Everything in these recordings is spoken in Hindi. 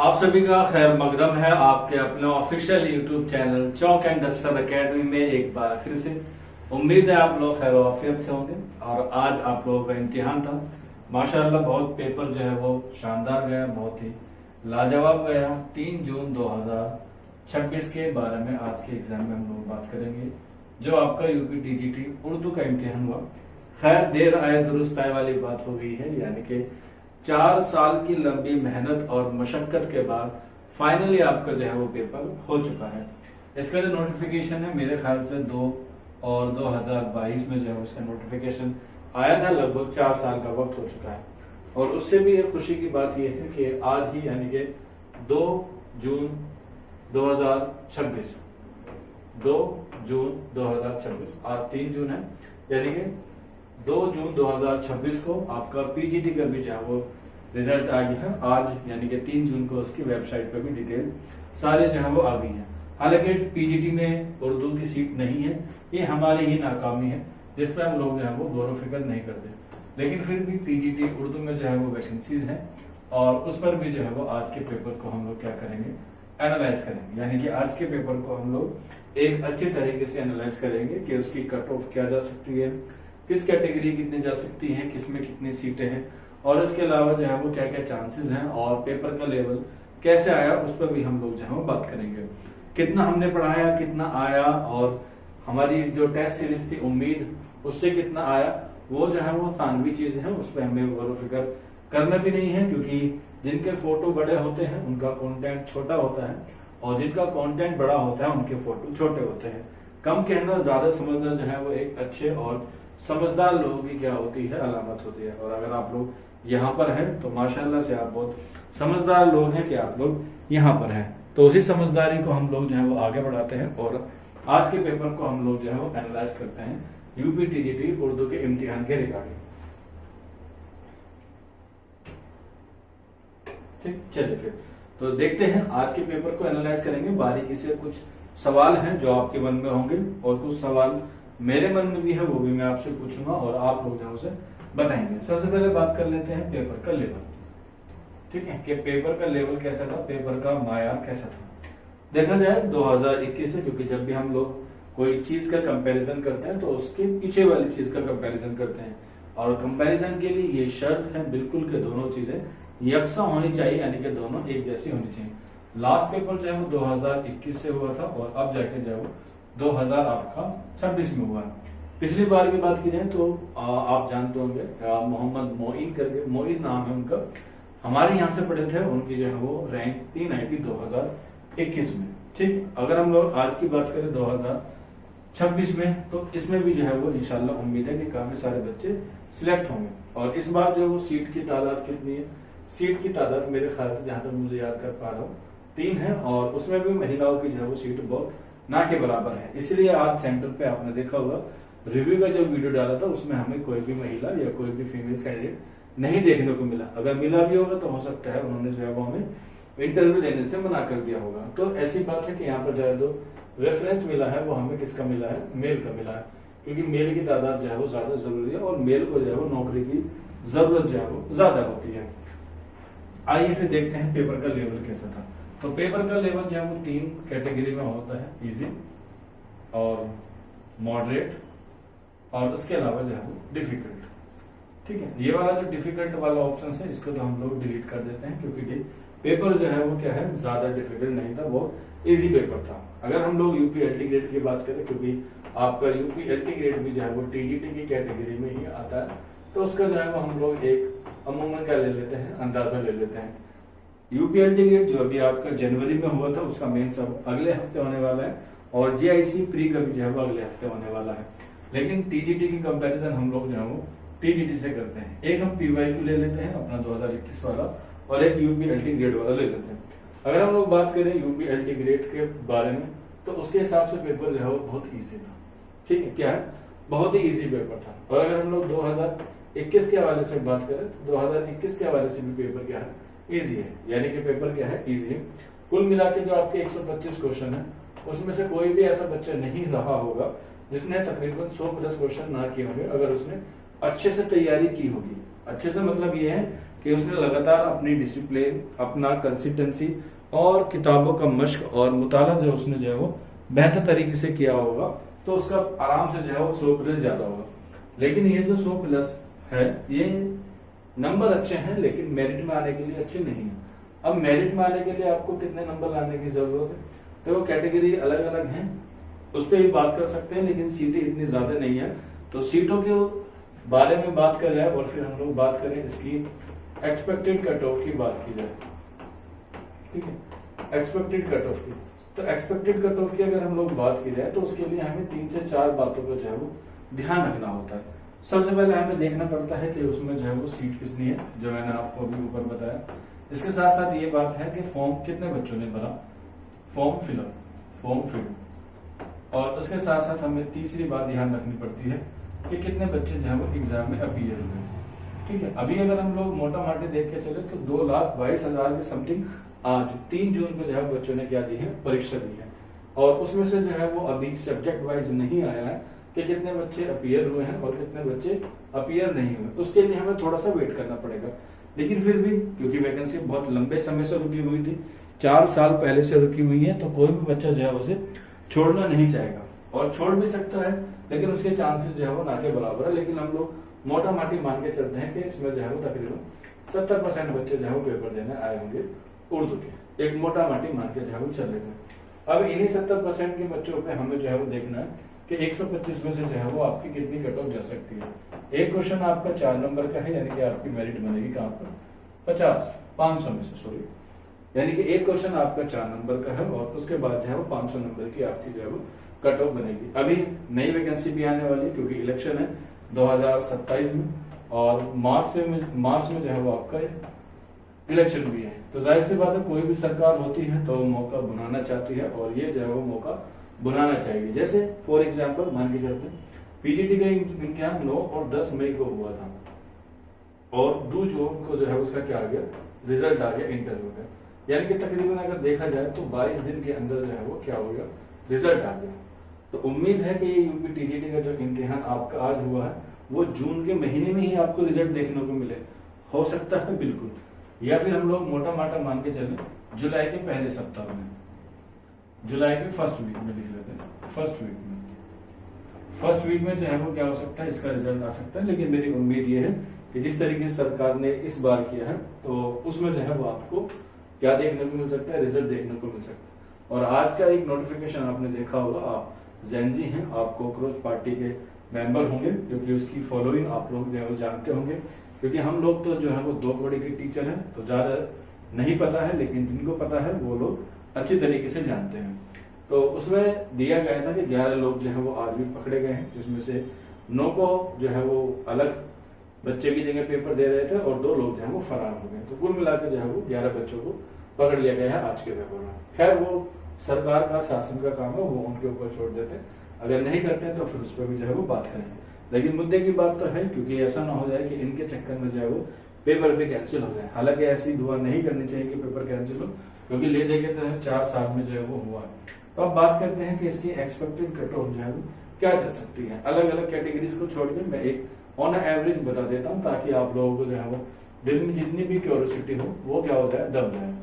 आप सभी का खैर मकदम है आपके अपने official YouTube channel chalk and duster academy में एक बार फिर से। उम्मीद है आप लोग खैर वाफियत से होंगे। और आज आप लोगों का इम्तिहान था। माशाल्लाह बहुत पेपर जो है वो शानदार गया, बहुत ही लाजवाब गया। 3 जून 2026 के बारे में आज के एग्जाम में हम लोग बात करेंगे, जो आपका यूपी टीजीटी उर्दू का इम्तिहान हुआ। खैर देर आए दुरुस्त आए वाली बात हो गई है, यानी कि 4 साल की लंबी मेहनत और मशक्कत के बाद फाइनली आपका जो है वो पेपर हो चुका है। इसका जो नोटिफिकेशन है मेरे ख्याल से 2 और 2022 में जो है उसका नोटिफिकेशन आया था। लगभग 4 साल का वक्त हो चुका है। और उससे भी एक खुशी की बात यह है कि आज ही यानी कि 2 जून 2026 2 जून 2026 आज 3 जून है, यानी कि 2 जून 2026 को आपका पीजीटी का भी जो है वो रिजल्ट आ गया है। आज यानी कि 3 जून को उसकी वेबसाइट पर भी डिटेल सारे जो है वो आ गई हैं। हालांकि पीजीटी में उर्दू की सीट नहीं है, ये हमारी ही नाकामी है जिस पर हम लोग जो है वो गौर फिक्र नहीं करते। लेकिन फिर भी पीजीटी उर्दू में जो है वो वैकेंसीज हैं और उस पर भी जो है वो आज के पेपर को हम लोग क्या करेंगे, एनालाइज करेंगे। यानी कि आज के पेपर को हम लोग एक अच्छे तरीके से एनालाइज करेंगे कि उसकी कट ऑफ क्या जा सकती है, किस कैटेगरी कितनी जा सकती है, किसमें कितनी सीटें हैं, और इसके अलावा जो है वो क्या क्या चांसेस हैं और पेपर का लेवल कैसे आया उस पर भी हम लोग जो है वो बात करेंगे। कितना हमने पढ़ाया, कितना आया, और हमारी जो टेस्ट सीरीज थी उम्मीद उससे कितना आया, वो जो है वो सानवी चीज है, उस पर हमें गौर फिक्र करना भी नहीं है। क्योंकि जिनके फोटो बड़े होते हैं उनका कंटेंट छोटा होता है, और जिनका कंटेंट बड़ा होता है उनके फोटो छोटे होते हैं। कम कहना ज्यादा समझना जो है वो एक अच्छे और समझदार लोगों की क्या होती है, अलामत होती है। और अगर आप लोग यहाँ पर हैं तो माशाल्लाह से आप बहुत समझदार लोग हैं कि आप लोग यहाँ पर हैं। तो उसी समझदारी को हम लोग जो है वो आगे बढ़ाते हैं और आज के पेपर को हम लोग जो है वो एनालाइज करते हैं यूपी टीजीटी उर्दू के इम्तिहान के रिगार्डिंग। ठीक, चलिए फिर तो देखते हैं आज के पेपर को एनालाइज करेंगे। बारीकी से कुछ सवाल हैं जो आपके मन में होंगे और कुछ सवाल मेरे मन में भी है, वो भी मैं आपसे पूछूंगा और आप लोग जो उसे बताएंगे। सबसे पहले बात कर लेते हैं पेपर का लेवल। ठीक है कि पेपर का लेवल कैसा था, पेपर का मायार कैसा था। देखा जाए 2021 से, क्योंकि जब भी हम लोग कोई चीज का कंपैरिजन करते हैं तो उसके पीछे वाली चीज का कंपैरिजन करते हैं, और कंपैरिजन के लिए ये शर्त है बिल्कुल कि दोनों चीजें यकसा होनी चाहिए, यानी कि दोनों एक जैसी होनी चाहिए। लास्ट पेपर जो है वो 2021 से हुआ था और अब जाके जो है वो 2026 में हुआ। पिछली बार की बात की जाए तो आप जानते होंगे मोहम्मद मोइन करके, मोइन नाम है उनका, हमारे यहाँ से पढ़े थे। उनकी जो है वो रैंक 3 आई थी 2021 में। ठीक, अगर हम लोग आज की बात करें 2026 में, तो इसमें भी जो है वो इंशाल्लाह उम्मीद है कि काफी सारे बच्चे सिलेक्ट होंगे। और इस बार जो है वो सीट की तादाद कितनी है, सीट की तादाद मेरे ख्याल से जहां तक मुझे याद कर पा रहा हूँ 3 है, और उसमें भी महिलाओं की जो है वो सीट बहुत ना के बराबर है। इसलिए आज सेंटर पे आपने देखा होगा रिव्यू का जो वीडियो डाला था उसमें हमें कोई भी महिला या कोई भी फीमेल कैंडिडेट नहीं देखने को मिला। अगर मिला भी होगा तो हो सकता है उन्होंने जो है वो हमें इंटरव्यू देने से मना कर दिया होगा। तो ऐसी बात है कि यहाँ पर जो है जो रेफरेंस मिला है वो हमें किसका मिला है, मेल का मिला है, क्योंकि मेल की तादाद जो है वो ज्यादा जरूरी है और मेल को जो है वो नौकरी की जरूरत जो है वो ज्यादा होती है। आइए फिर देखते हैं पेपर का लेवल कैसा था। तो पेपर का लेवल जो है वो 3 कैटेगरी में होता है, इजी और मॉडरेट और उसके अलावा जो है वो डिफिकल्ट। ठीक है, ये वाला जो डिफिकल्ट वाला ऑप्शन है इसको तो हम लोग डिलीट कर देते हैं, क्योंकि पेपर जो है वो क्या है ज्यादा डिफिकल्ट नहीं था, वो इजी पेपर था। अगर हम लोग यूपी एलटी ग्रेड की बात करें, क्योंकि आपका यूपी एलटी ग्रेड भी जो है वो टीजीटी की कैटेगरी में ही आता है, तो उसका जो है वो हम लोग एक अमूमन क्या ले लेते हैं, अंदाजा ले लेते हैं। यूपीएलटी ग्रेड जो अभी आपका जनवरी में हुआ था उसका मेंस अब अगले हफ्ते होने वाला है, और जीआईसी प्री का भी जो है वो अगले हफ्ते होने वाला है। लेकिन टीजीटी की कंपैरिजन हम लोग जो है वो टीजीटी से करते हैं। एक हम पीवाईक्यू ले लेते हैं अपना 2021 वाला, और एक यूपीएलटी ग्रेड वाला ले लेते हैं। अगर हम लोग बात करें यूपीएलटी ग्रेड के बारे में तो उसके हिसाब से पेपर जो है वो बहुत ईजी था। ठीक है, क्या है, बहुत ही ईजी पेपर था। और अगर हम लोग 2021 के हवाले से बात करें तो 2021 के हवाले से भी पेपर क्या है, इजी है। यानी कि पेपर क्या है, इजी है। कुल मिला के जो आपके 125 क्वेश्चन है उसमें से कोई भी ऐसा बच्चा नहीं रहा होगा जिसने तकरीबन 100 प्लस क्वेश्चन ना किए होंगे, अगर उसने अच्छे से तैयारी की होगी। अच्छे से मतलब ये है कि उसने लगातार अपनी डिसिप्लिन, अपना कंसिस्टेंसी और किताबों का मश्क और मुताला जो उसने जो है वो बेहतर तरीके से किया होगा, तो उसका आराम से जो है वो 100 प्लस ज्यादा होगा। लेकिन ये जो 100 प्लस है, ये नंबर अच्छे हैं लेकिन मेरिट में आने के लिए अच्छे नहीं है। अब मेरिट में आने के लिए आपको कितने नंबर लाने की जरूरत है, तो वो कैटेगरी अलग अलग हैं, उस पर भी बात कर सकते हैं, लेकिन सीटें इतनी ज्यादा नहीं है। तो सीटों के बारे में बात कर जाए और फिर हम लोग बात करें इसकी एक्सपेक्टेड कट ऑफ की बात की जाए, ठीक है, एक्सपेक्टेड कट ऑफ की। तो एक्सपेक्टेड कट ऑफ की अगर हम लोग बात की जाए तो उसके लिए हमें 3 से 4 बातों को जो है वो ध्यान रखना होता है। सबसे पहले हमें देखना पड़ता है कि उसमें जो है वो सीट कितनी है, जो मैंने आपको अभी ऊपर बताया। इसके साथ साथ ये बात है कि फॉर्म कितने बच्चों ने भरा, फॉर्म फिल, और उसके साथ साथ हमें तीसरी बात ध्यान रखनी पड़ती है कि कितने बच्चे जो है वो एग्जाम में अपीयर हुए, ठीक है। अभी अगर हम लोग मोटा माटी देख के चले तो 2,22,000 के समथिंग आज 3 जून को जो है बच्चों ने क्या दी है, परीक्षा दी है। और उसमें से जो है वो अभी सब्जेक्ट वाइज नहीं आया है कि कितने बच्चे अपीयर हुए हैं और कितने बच्चे अपीयर नहीं हुए, उसके लिए हमें थोड़ा सा वेट करना पड़ेगा। लेकिन फिर भी क्योंकि वैकेंसी बहुत लंबे समय से रुकी हुई थी, 4 साल पहले से रुकी हुई है, तो कोई भी बच्चा जो है उसे छोड़ना नहीं चाहेगा, और छोड़ भी सकता है, लेकिन उसके चांसेस जो है वो ना के बराबर है। लेकिन हम लोग मोटा माटी मान के चलते हैं कि इसमें जो है वो तकरीबन 70% बच्चे जो है वो पेपर देने आए होंगे उर्दू के, एक मोटा माटी मान के जो है वो चल रहे थे। अब इन्हीं 70% के बच्चों पे हमें जो है वो देखना है कि 125 में से जो है वो आपकी कितनी कट ऑफ जा सकती है। एक क्वेश्चन आपका 4 नंबर का है, यानी कि आपकी मेरिट बनेगी कहाँ पर, 500 में से, सॉरी, यानी कि एक क्वेश्चन आपका 4 नंबर का है और उसके बाद जो है वो 500 नंबर की आपकी जो है वो कट ऑफ बनेगी। अभी नई वैकेंसी भी आने वाली है क्योंकि इलेक्शन है 2027 में, और मार्च में जो है वो आपका इलेक्शन भी है। तो जाहिर सी बात है कोई भी सरकार होती है तो मौका बनाना चाहती है, और ये जो है वो मौका बनाना चाहिए। जैसे फॉर एग्जांपल मान के चलते हैं पीजीटी का इम्तिहान 9 और 10 मई को हुआ था, और 2 जून को जो है उसका क्या आ गया, रिजल्ट आ गया इंटरव्यू का, यानी कि तकरीबन अगर देखा जाए तो 22 दिन के अंदर जो है वो क्या हो गया, रिजल्ट आ गया। तो उम्मीद है कि ये यूपी टीजीटी का जो इम्तिहान आपका आज हुआ है वो जून के महीने में ही आपको रिजल्ट देखने को मिले, हो सकता है बिल्कुल, या फिर हम लोग मोटा माटा मान के चले जुलाई के पहले सप्ताह में, जुलाई के फर्स्ट वीक में लिख लेते हैं, फर्स्ट वीक में जो है वो क्या हो सकता है, इसका रिजल्ट आ सकता है। लेकिन मेरी उम्मीद ये है कि जिस तरीके से सरकार ने इस बार किया है तो उसमें जो है वो आपको क्या देखने को मिल सकता है, रिजल्ट देखने को मिल सकता है। और आज का एक नोटिफिकेशन आपने देखा होगा, आप जेनजी हैं, आप कॉकरोच पार्टी के मेंबर होंगे, क्योंकि उसकी फॉलोइंग आप लोग जो है वो जानते होंगे, क्योंकि हम लोग तो जो है वो 2 कौड़ी के टीचर हैं, तो ज्यादा नहीं पता है, लेकिन जिनको पता है वो लोग अच्छी तरीके से जानते हैं। तो उसमें दिया गया था कि 11 लोग जो है वो आज भी पकड़े गए हैं, जिसमें से 9 को जो है वो अलग बच्चे की जगह पेपर दे रहे थे और 2 लोग जो है वो फरार हो गए। तो कुल मिलाकर जो है वो 11 बच्चों को पकड़ लिया गया है आज के पेपर में। खैर वो सरकार का, शासन का काम है, वो उनके ऊपर छोड़ देते हैं, अगर नहीं करते हैं तो फिर उस पर भी जो है वो बात करेंगे। लेकिन मुद्दे की बात तो है, क्योंकि ऐसा ना हो जाए कि इनके चक्कर में जो है वो पेपर भी कैंसिल हो जाए। हालांकि ऐसी दुआ नहीं करनी चाहिए कि पेपर कैंसिल हो, क्योंकि ले देंगे तो 4 साल में जो है वो हुआ। तो अब बात करते हैं कि इसकी एक्सपेक्टेड कट ऑफ जो है वो क्या जा सकती है। अलग अलग कैटेगरीज को छोड़ के मैं एक ऑन एवरेज बता देता हूँ, ताकि आप लोगों को जो है वो दिल में जितनी भी क्यूरियोसिटी हो वो क्या हो जाए, दब जाए।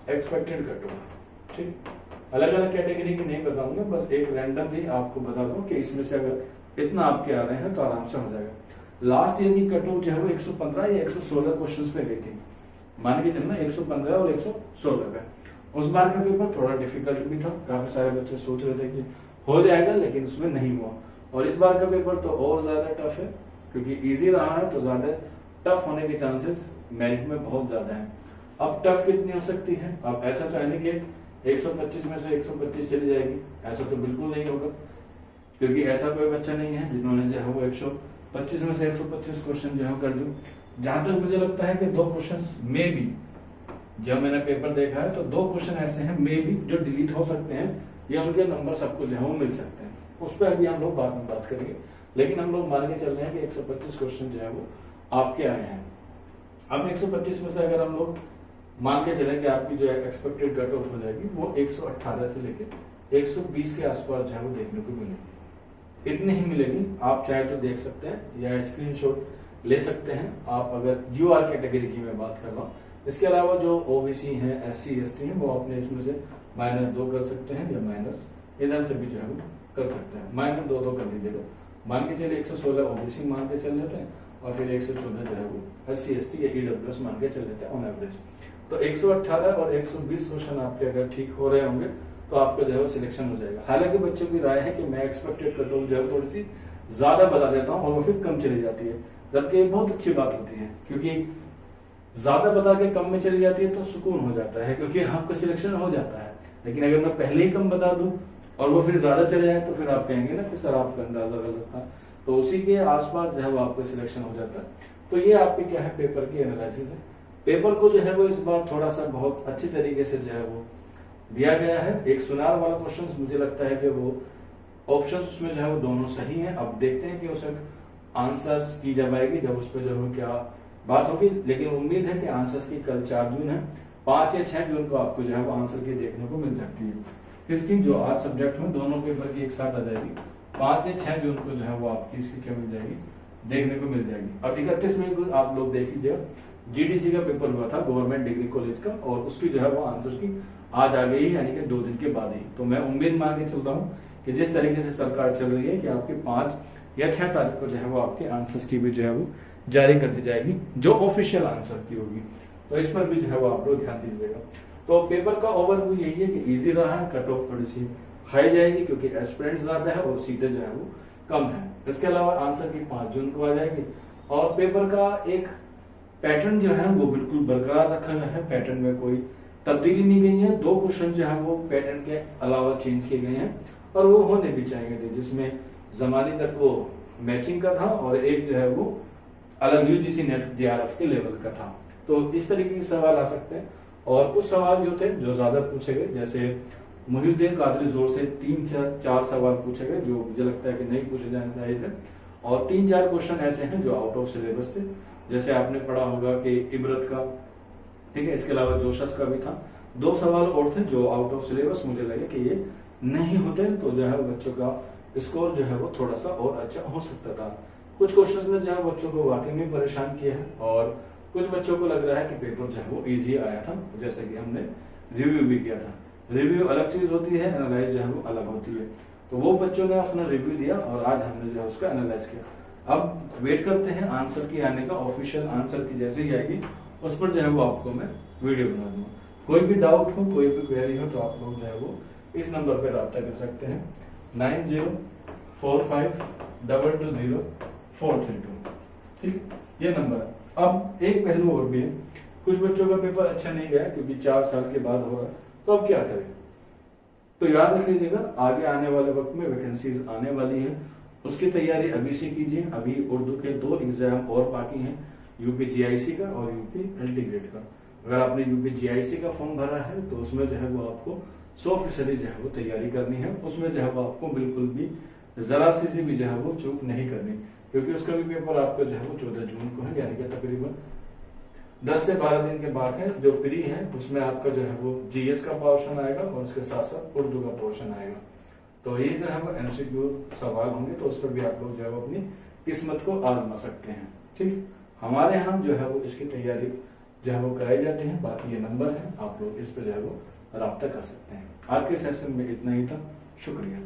एक्सपेक्टेड कट ऑफ, ठीक, अलग अलग कैटेगरी की नहीं बताऊंगा, बस एक रैंडमली आपको बता दूं कि इसमें से अगर इतना आपके आ रहे हैं तो आराम से हो जाएगा। लास्ट ईयर की कट ऑफ जो है वो 115 या 116 क्वेश्चंस पे गई थी, मान के चलना 115 और 116 पे। उस बार का पेपर थोड़ा डिफिकल्ट भी था, काफी सारे बच्चे सोच रहे थे कि हो जाएगा, लेकिन उसमें नहीं हुआ। और इस बार का पेपर तो और ज्यादा टफ है, क्योंकि इजी रहा है तो ज्यादा टफ होने के चांसेस मेरिट में बहुत ज्यादा है। अब टफ कितनी हो सकती है, अब ऐसा तो है नहीं कि 125 में से 125 चली जाएगी, ऐसा तो बिल्कुल नहीं होगा, क्योंकि ऐसा कोई बच्चा नहीं है जिन्होंने जो है वो 125 में से 125 क्वेश्चन जो है कर दूं। जहां तक मुझे लगता है कि 2 क्वेश्चन में भी, जब मैंने पेपर देखा है तो 2 क्वेश्चन ऐसे हैं मे भी जो डिलीट हो सकते हैं, या उनके नंबर सबको जो है वो मिल सकते हैं। उस पर अभी हम लोग बाद में बात करेंगे, लेकिन हम लोग मान के चल रहे हैं कि 125 क्वेश्चन जो है वो आपके आए हैं। अब 125 में से अगर हम लोग मान के चले कि आपकी जो है एक्सपेक्टेड कट ऑफ हो जाएगी वो 118 से लेके 120 के आसपास जो है वो देखने को मिलेगी। इतनी ही मिलेगी, आप चाहे तो देख सकते हैं या स्क्रीनशॉट ले सकते हैं आप, अगर यूआर कैटेगरी की मैं बात कर रहा हूँ। इसके अलावा जो ओबीसी हैं, एससी एसटी हैं, वो अपने इसमें से -2 कर सकते हैं, या माइनस इधर से भी जो है वो कर सकते हैं, -2 कर लीजिएगा। मान के चलिए 116 ओबीसी मान के चल लेते हैं, और फिर 114 जो है वो एससी एसटी या ईडब्ल्यूएस मान के चल लेते हैं ऑन एवरेज। तो 118 और 120 क्वेश्चन आपके अगर ठीक हो रहे होंगे तो आपका जो है वो सिलेक्शन हो जाएगा। हालांकि बच्चों की राय है कि मैं एक्सपेक्टेड कट ऑफ जो है थोड़ी सी ज्यादा बता देता हूँ और वो फिर कम चली जाती है, जबकि बहुत अच्छी बात होती है, क्योंकि ज्यादा बता के कम में चली जाती है तो सुकून हो जाता है, क्योंकि आपका सिलेक्शन हो जाता है। लेकिन अगर मैं पहले ही कम बता दूं और वो फिर ज्यादा चले जाए तो फिर आप कहेंगे ना कि सर आपका अंदाजा गलत था। तो उसी के आसपास जो है वो आपका सिलेक्शन हो जाता है। तो ये आपकी क्या है, पेपर की एनालिसिस है। पेपर को जो है वो इस बार थोड़ा सा बहुत अच्छी तरीके से जो है वो दिया गया है। एक सुनार वाला क्वेश्चन मुझे लगता है कि वो ऑप्शन उसमें जो है वो दोनों सही है। अब देखते हैं कि उसमें आंसर्स की जब आएगी, जब उस पर जो है क्या बात होगी। लेकिन उम्मीद है कि आंसर्स की कल 4 जून है, 5 या 6 जून को आपको जो है वो आंसर की देखने को मिल सकती है। इसकी जो आज सब्जेक्ट में दोनों पेपर की एक साथ आ जाएगी, 5 या 6 जून को जो है वो आपकी इसकी क्या मिल जाएगी, देखने को मिल जाएगी। अब 31 मई को आप लोग देख लीजिएगा, जीडीसी का पेपर हुआ था गवर्नमेंट डिग्री कॉलेज का, और उसकी जो है वो आंसर की आज आ गई, यानी कि 2 दिन के बाद ही। तो मैं उम्मीद मान के चलता हूँ कि जिस तरीके से सरकार चल रही है कि आपके 5 या 6 तारीख को जो है वो आपके आंसर्स की भी जो है वो जारी कर दी जाएगी, जो ऑफिशियल आंसर की होगी। तो इस पर भी जो है वो आप लोग ध्यान दीजिएगा। तो पेपर का ओवरव्यू यही है कि इजी रहा है, कट ऑफ थोड़ी सी हाई जाएगी क्योंकि एस्पिरेंट्स ज्यादा है और सीटें जो है वो कम है। इसके अलावा आंसर की 5 जून को आ जाएगी, और पेपर का एक पैटर्न जो है वो बिल्कुल बरकरार रखा गया है, पैटर्न में कोई तब्दीली नहीं गई है। 2 क्वेश्चन जो है वो पैटर्न के अलावा चेंज किए गए हैं, और वो होने भी चाहिए थे, जिसमें जमानी तक वो मैचिंग का था और एक जो है वो अलग यूजीसी नेट जेआरएफ के लेवल का था। तो इस तरीके के सवाल आ सकते हैं। और कुछ सवाल जो थे जो ज्यादा पूछे गए, जैसे मुहिउद्दीन कादरी जोर से 3 से 4 सवाल पूछे गए जो मुझे लगता है कि नहीं पूछे जाने चाहिए थे, और 3-4 क्वेश्चन ऐसे हैं जो आउट ऑफ सिलेबस थे। जैसे आपने पढ़ा होगा कि इबरत का, ठीक है, इसके अलावा जोशस का भी था। 2 सवाल और थे जो आउट ऑफ सिलेबस मुझे लगे कि ये नहीं होते तो जो है बच्चों का स्कोर जो है वो थोड़ा सा और अच्छा हो सकता था। कुछ क्वेश्चन ने जो है बच्चों को वाकई में परेशान किया है, और कुछ बच्चों को लग रहा है कि पेपर जो है वो इजी आया था, जैसे कि हमने रिव्यू भी किया था। रिव्यू अलग चीज होती है, एनालाइज जो है वो अलग होती है। तो वो बच्चों ने अपना रिव्यू दिया और आज हमने जो है उसका एनालाइज किया। अब वेट करते हैं आंसर की आने का, ऑफिशियल आंसर की जैसे ही आएगी उस पर जो है वो आपको मैं वीडियो बना दूंगा। कोई भी डाउट हो, कोई भी क्वेरी हो तो आप लोग जो है वो इस नंबर पर रब्ता कर सकते हैं, 9045220432। ठीक, ये नंबर है। अब एक पहलू और भी है, कुछ बच्चों का पेपर अच्छा नहीं गया क्योंकि 4 साल के बाद हो रहा है, तो अब क्या करें? तो याद रख लीजिएगा, आगे आने वाले वक्त में वैकेंसीज आने वाली है, उसकी तैयारी अभी से कीजिए। अभी उर्दू के 2 एग्जाम और बाकी हैं, यूपी जीआईसी का और यूपी एलटी ग्रेड का। अगर आपने यूपी जीआईसी का फॉर्म भरा है तो उसमें जो है वो आपको 100% जो है वो तैयारी करनी है। उसमें जो है वो आपको बिल्कुल भी जरा सी भी जो है वो चूक नहीं करनी, क्योंकि उसका भी पेपर आपका जो है वो 14 जून को है, यानी कि तकरीबन 10 से 12 दिन के बाद है। जो प्री है उसमें आपका जो है वो जीएस का पोर्शन आएगा और उसके साथ साथ उर्दू का पोर्शन आएगा। तो ये जो है वो एमसीक्यू सवाल होंगे, तो उस पर भी आप लोग जो है वो अपनी किस्मत को आजमा सकते हैं। ठीक, हमारे यहाँ जो है वो इसकी तैयारी जो है वो कराई जाती है। बाकी ये नंबर है, आप लोग इस पर जो है वो रब्ता कर सकते हैं। आज के सेशन में इतना ही था, शुक्रिया।